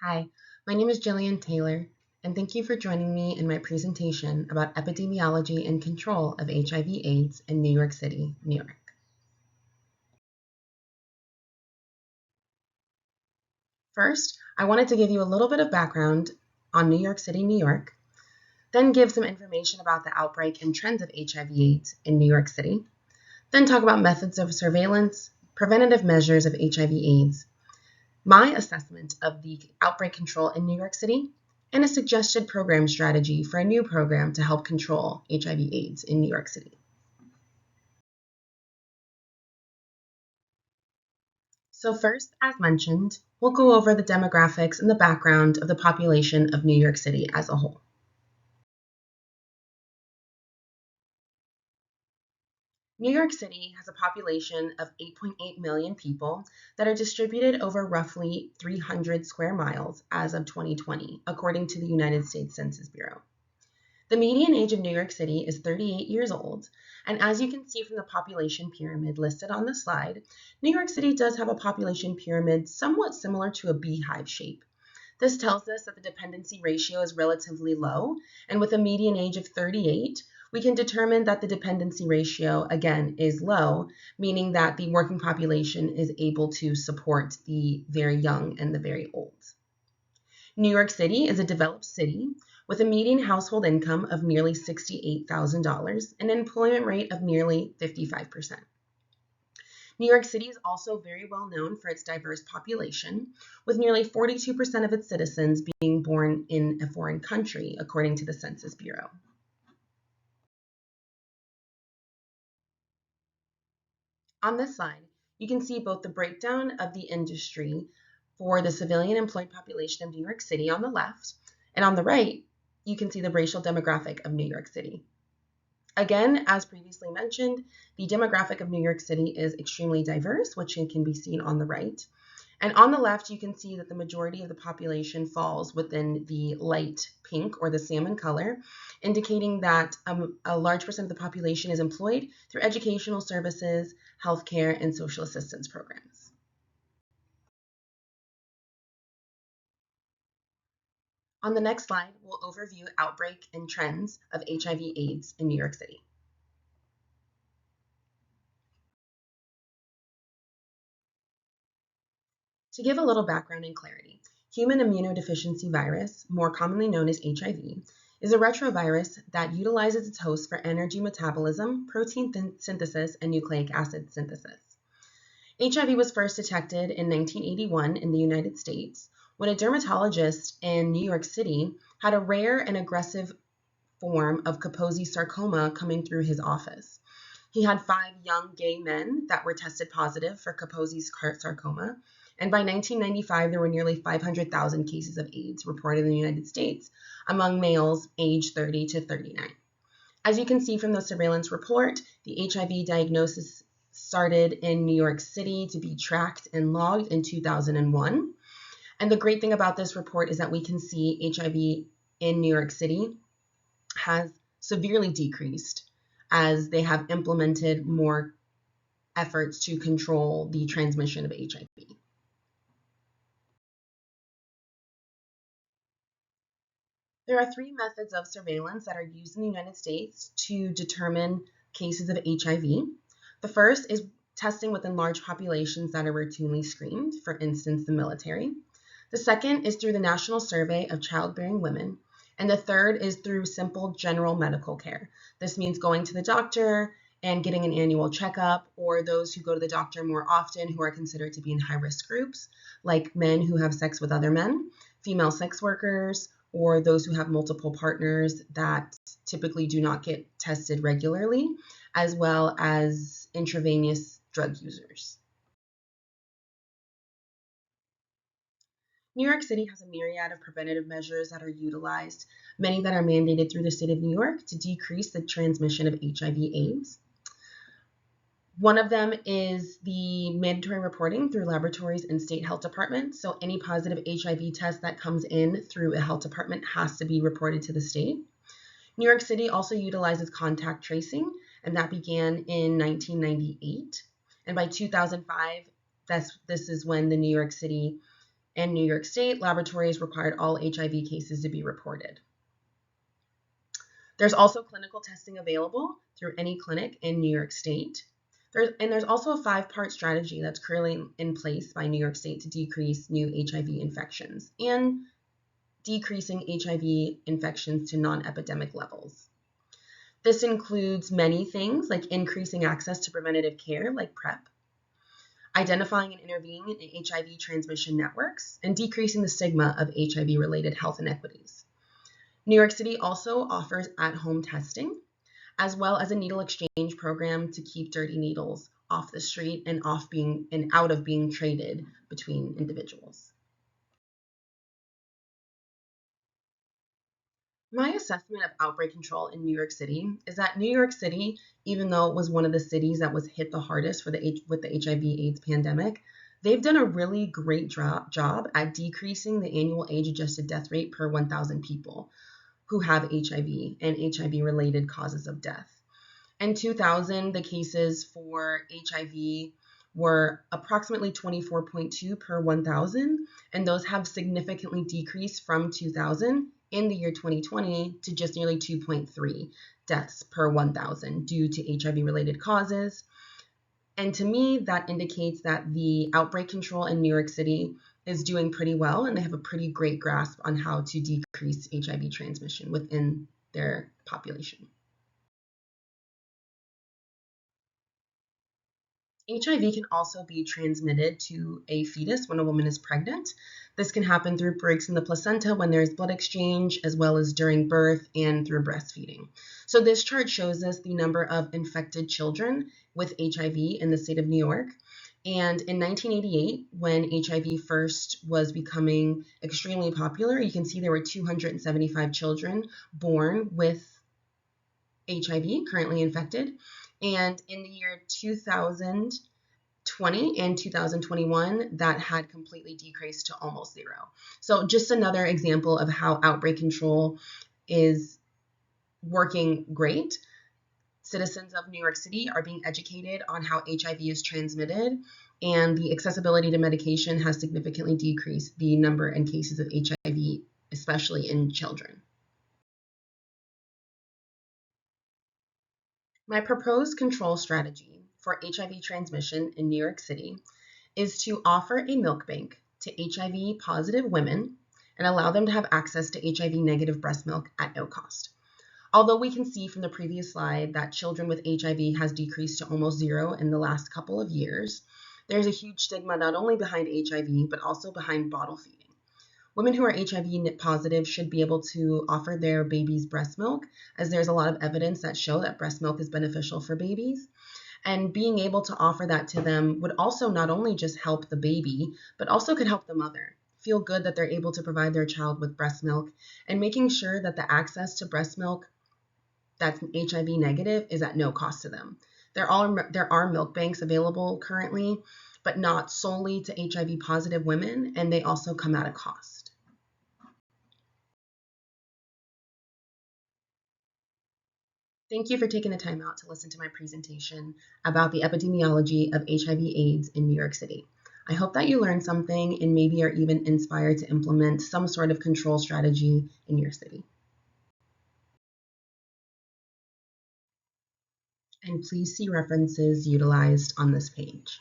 Hi, my name is Jillian Taylor, and thank you for joining me in my presentation about epidemiology and control of HIV/AIDS in New York City, New York. First, I wanted to give you a little bit of background on New York City, New York, then give some information about the outbreak and trends of HIV/AIDS in New York City, then talk about methods of surveillance, preventative measures of HIV/AIDS, my assessment of the outbreak control in New York City, and a suggested program strategy for a new program to help control HIV/AIDS in New York City. So first, as mentioned, we'll go over the demographics and the background of the population of New York City as a whole. New York City has a population of 8.8 million people that are distributed over roughly 300 square miles as of 2020, according to the United States Census Bureau. The median age of New York City is 38 years old, and as you can see from the population pyramid listed on the slide, New York City does have a population pyramid somewhat similar to a beehive shape. This tells us that the dependency ratio is relatively low, and with a median age of 38, we can determine that the dependency ratio, again, is low, meaning that the working population is able to support the very young and the very old. New York City is a developed city with a median household income of nearly $68,000 and an employment rate of nearly 55%. New York City is also very well known for its diverse population, with nearly 42% of its citizens being born in a foreign country, according to the Census Bureau. On this slide, you can see both the breakdown of the industry for the civilian employed population of New York City on the left, and on the right, you can see the racial demographic of New York City. Again, as previously mentioned, the demographic of New York City is extremely diverse, which can be seen on the right. And on the left, you can see that the majority of the population falls within the light pink or the salmon color, indicating that a large percent of the population is employed through educational services, healthcare, and social assistance programs. On the next slide, we'll overview outbreak and trends of HIV/AIDS in New York City. To give a little background and clarity, human immunodeficiency virus, more commonly known as HIV, is a retrovirus that utilizes its host for energy metabolism, protein synthesis, and nucleic acid synthesis. HIV was first detected in 1981 in the United States when a dermatologist in New York City had a rare and aggressive form of Kaposi sarcoma coming through his office. He had 5 young gay men that were tested positive for Kaposi's sarcoma, and by 1995, there were nearly 500,000 cases of AIDS reported in the United States among males aged 30 to 39. As you can see from the surveillance report, the HIV diagnosis started in New York City to be tracked and logged in 2001. And the great thing about this report is that we can see HIV in New York City has severely decreased as they have implemented more efforts to control the transmission of HIV. There are 3 methods of surveillance that are used in the United States to determine cases of HIV. The first is testing within large populations that are routinely screened, for instance, the military. The second is through the National Survey of Childbearing Women. And the third is through simple general medical care. This means going to the doctor and getting an annual checkup, or those who go to the doctor more often who are considered to be in high-risk groups, like men who have sex with other men, female sex workers, or those who have multiple partners that typically do not get tested regularly, as well as intravenous drug users. New York City has a myriad of preventative measures that are utilized, many that are mandated through the state of New York to decrease the transmission of HIV/AIDS. One of them is the mandatory reporting through laboratories and state health departments. So any positive HIV test that comes in through a health department has to be reported to the state. New York City also utilizes contact tracing, and that began in 1998. And by 2005, this is when the New York City In New York State, laboratories required all HIV cases to be reported. There's also clinical testing available through any clinic in New York State. There's also a 5-part strategy that's currently in place by New York State to decrease new HIV infections and decreasing HIV infections to non-epidemic levels. This includes many things like increasing access to preventative care like PrEP, identifying and intervening in HIV transmission networks, and decreasing the stigma of HIV-related health inequities. New York City also offers at-home testing, as well as a needle exchange program to keep dirty needles off the street and out of being traded between individuals. My assessment of outbreak control in New York City is that New York City, even though it was one of the cities that was hit the hardest with the HIV/AIDS pandemic, they've done a really great job at decreasing the annual age-adjusted death rate per 1,000 people who have HIV and HIV-related causes of death. In 2000, the cases for HIV were approximately 24.2 per 1,000, and those have significantly decreased from 2000 in the year 2020 to just nearly 2.3 deaths per 1,000 due to HIV-related causes. And to me, that indicates that the outbreak control in New York City is doing pretty well, and they have a pretty great grasp on how to decrease HIV transmission within their population. HIV can also be transmitted to a fetus when a woman is pregnant. This can happen through breaks in the placenta when there's blood exchange, as well as during birth and through breastfeeding. So this chart shows us the number of infected children with HIV in the state of New York. And in 1988, when HIV first was becoming extremely popular, you can see there were 275 children born with HIV currently infected. And in the year 2020 and 2021, that had completely decreased to almost zero. So just another example of how outbreak control is working great. Citizens of New York City are being educated on how HIV is transmitted, and the accessibility to medication has significantly decreased the number and cases of HIV, especially in children. My proposed control strategy for HIV transmission in New York City is to offer a milk bank to HIV positive women and allow them to have access to HIV negative breast milk at no cost. Although we can see from the previous slide that children with HIV has decreased to almost zero in the last couple of years, there's a huge stigma not only behind HIV, but also behind bottle feeding. Women who are HIV positive should be able to offer their babies breast milk, as there's a lot of evidence that show that breast milk is beneficial for babies. And being able to offer that to them would also not only just help the baby, but also could help the mother feel good that they're able to provide their child with breast milk, and making sure that the access to breast milk that's HIV negative is at no cost to them. There are milk banks available currently, but not solely to HIV positive women, and they also come at a cost. Thank you for taking the time out to listen to my presentation about the epidemiology of HIV/AIDS in New York City. I hope that you learned something and maybe are even inspired to implement some sort of control strategy in your city. And please see references utilized on this page.